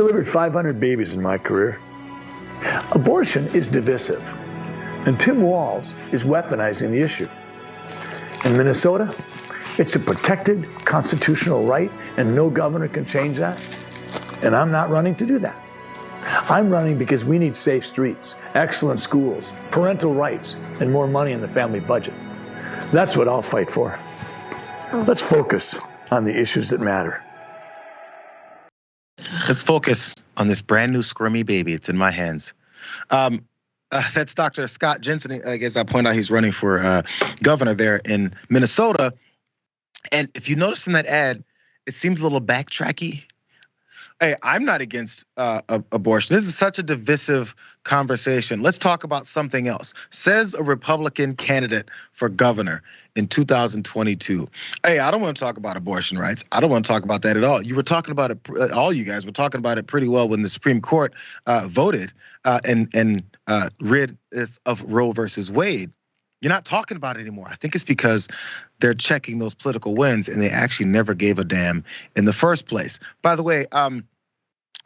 delivered 500 babies in my career. Abortion is divisive, and Tim Walz is weaponizing the issue. In Minnesota, it's a protected constitutional right, and no governor can change that. And I'm not running to do that. I'm running because we need safe streets, excellent schools, parental rights, and more money in the family budget. That's what I'll fight for. Let's focus on the issues that matter. Let's focus on this brand new squirmy baby. It's in my hands. That's Dr. Scott Jensen. I guess I point out he's running for governor there in Minnesota. And if you notice in that ad, it seems a little backtracky. Hey, I'm not against abortion. This is such a divisive conversation. Let's talk about something else. Says a Republican candidate for governor in 2022. Hey, I don't want to talk about abortion rights. I don't want to talk about that at all. You were talking about it, all you guys were talking about it pretty well when the Supreme Court voted and rid of Roe versus Wade. You're not talking about it anymore. I think it's because they're checking those political wins and they actually never gave a damn in the first place. By the way,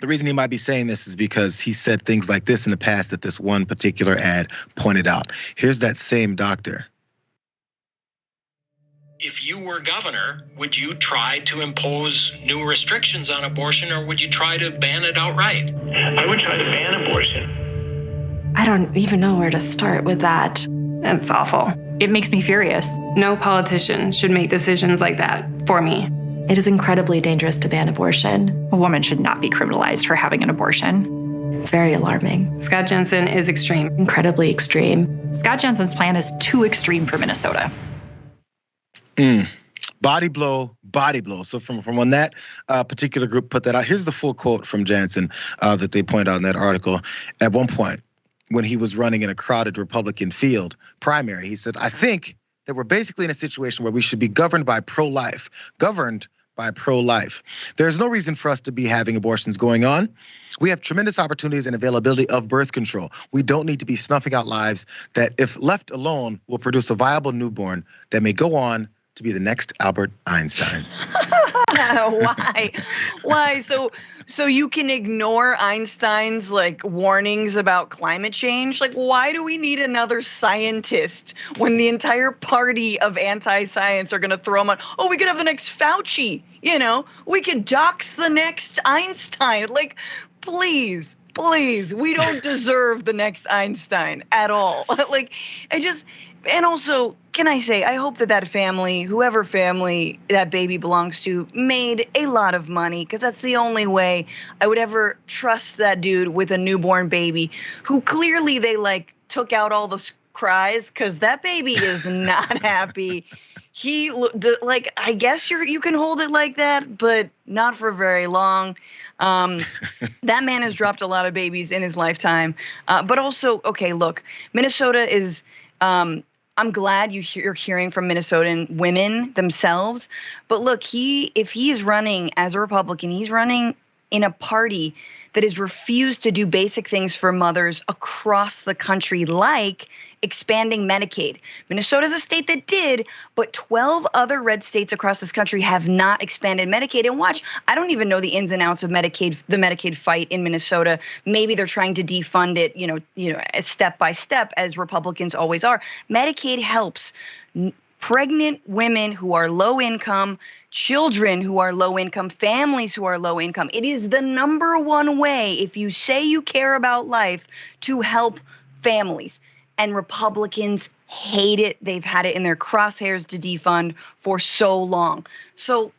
the reason he might be saying this is because he said things like this in the past that this one particular ad pointed out. Here's that same doctor. If you were governor, would you try to impose new restrictions on abortion, or would you try to ban it outright? I would try to ban abortion. I don't even know where to start with that. It's awful. It makes me furious. No politician should make decisions like that for me. It is incredibly dangerous to ban abortion. A woman should not be criminalized for having an abortion. It's very alarming. Scott Jensen is extreme. Incredibly extreme. Scott Jensen's plan is too extreme for Minnesota. Body blow, body blow. So from when that particular group put that out, here's the full quote from Jansen that they point out in that article. At one point, when he was running in a crowded Republican field primary, he said, I think that we're basically in a situation where we should be governed by pro-life. There's no reason for us to be having abortions going on. We have tremendous opportunities and availability of birth control. We don't need to be snuffing out lives that, if left alone, will produce a viable newborn that may go on to be the next Albert Einstein. Why? So you can ignore Einstein's warnings about climate change? Why do we need another scientist when the entire party of anti-science are going to throw him on? Oh, we could have the next Fauci. We could dox the next Einstein. Please, we don't deserve the next Einstein at all. And also, can I say, I hope that family, whoever family that baby belongs to, made a lot of money, because that's the only way I would ever trust that dude with a newborn baby who clearly they took out all the cries, because that baby is not happy. I guess you can hold it like that, but not for very long. That man has dropped a lot of babies in his lifetime. But also, okay, look, Minnesota is, I'm glad you're hearing from Minnesotan women themselves. But look, if he is running as a Republican, he's running in a party that has refused to do basic things for mothers across the country, like expanding Medicaid. Minnesota is a state that did, but 12 other red states across this country have not expanded Medicaid. And watch, I don't even know the ins and outs of Medicaid, the Medicaid fight in Minnesota. Maybe they're trying to defund it, step by step, as Republicans always are. Medicaid helps pregnant women who are low income, children who are low income, families who are low income. It is the number one way, if you say you care about life, to help families. And Republicans hate it. They've had it in their crosshairs to defund for so long. So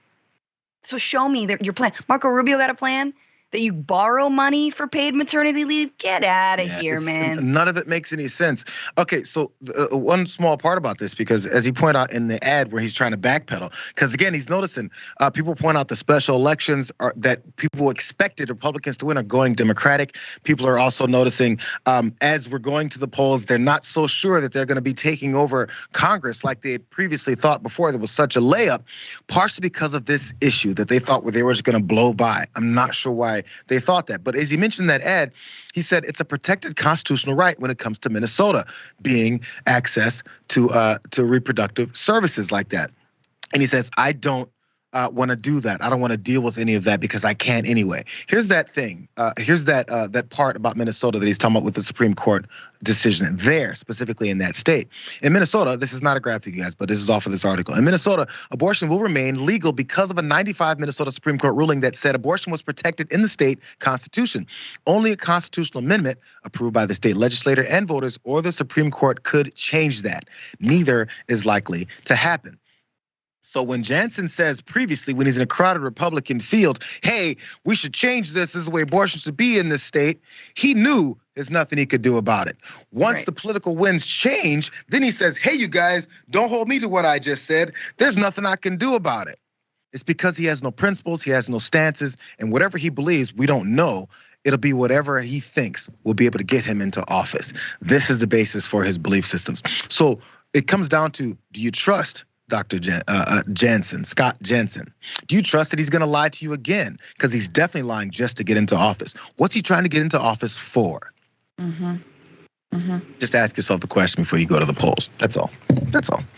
show me your plan. Marco Rubio got a plan that you borrow money for paid maternity leave? Get out of here, man. None of it makes any sense. Okay, so one small part about this, because as he pointed out in the ad where he's trying to backpedal, because again, he's noticing people point out the special elections that people expected Republicans to win are going Democratic. People are also noticing as we're going to the polls, they're not so sure that they're going to be taking over Congress like they had previously thought before. There was such a layup, partially because of this issue that they thought they were just going to blow by. I'm not sure why they thought that. But as he mentioned in that ad, he said it's a protected constitutional right when it comes to Minnesota being access to reproductive services like that. And he says, I don't want to do that. I don't want to deal with any of that because I can't anyway. Here's that thing. Here's that part about Minnesota that he's talking about with the Supreme Court decision there, specifically in that state. In Minnesota, this is not a graphic, you guys, but this is off of this article. In Minnesota, abortion will remain legal because of a 95 Minnesota Supreme Court ruling that said abortion was protected in the state constitution. Only a constitutional amendment approved by the state legislature and voters or the Supreme Court could change that. Neither is likely to happen. So when Jensen says previously, when he's in a crowded Republican field, hey, we should change this. This is the way abortion should be in this state. He knew there's nothing he could do about it. Once the political winds change, then he says, hey, you guys, don't hold me to what I just said. There's nothing I can do about it. It's because he has no principles, he has no stances, and whatever he believes, we don't know. It'll be whatever he thinks will be able to get him into office. This is the basis for his belief systems. So it comes down to, do you trust Dr. Jensen, Scott Jensen? Do you trust that he's going to lie to you again? Because he's definitely lying just to get into office. What's he trying to get into office for? Just ask yourself the question before you go to the polls. That's all.